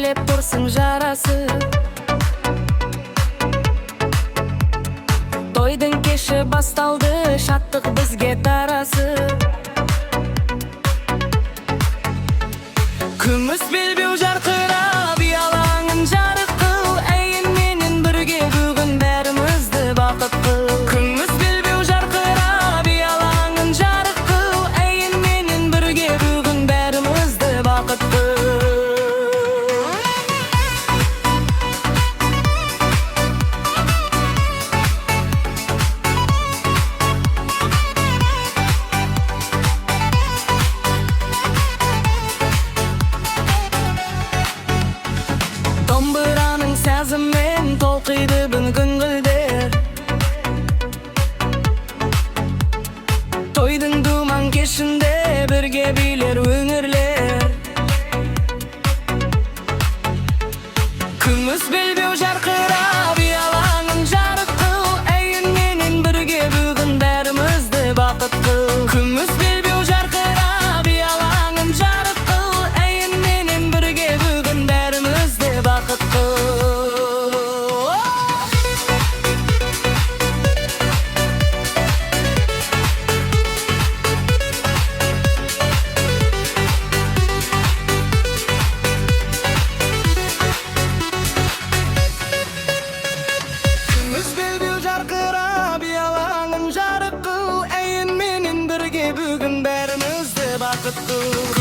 Eylep dursun jarası. Toydun keşi bastaldı, şattık bizge tarası. Kümüs bilbiu jarkıra, biyalağın jarık kıl. Eyin menin birge bugün bärimizdi bakıp kıl. Kümüs bilbiu jarkıra, biyalağın jarık kıl. Eyin menin birge bugün bärimizdi bakıp kıl. Dombıranın sazымен толқиды бүн күңгілдер. Тойдың думан кешінде бірге билер өңірлер. Күміс белбеу жарқыра, биялаңын жарық қыл. Әйін менен бірге бүгін бәрімізді бақыт қыл. Күміс белбеу жарқыра, биялаңын жарық қыл. Әйін менен бірге бүгін бәрімізді бақыт қыл. Күміс белбеу жарқыра, биялаңын жарық қыл. Әйін менен бірге бүгін бәрімізді бақыт қыл.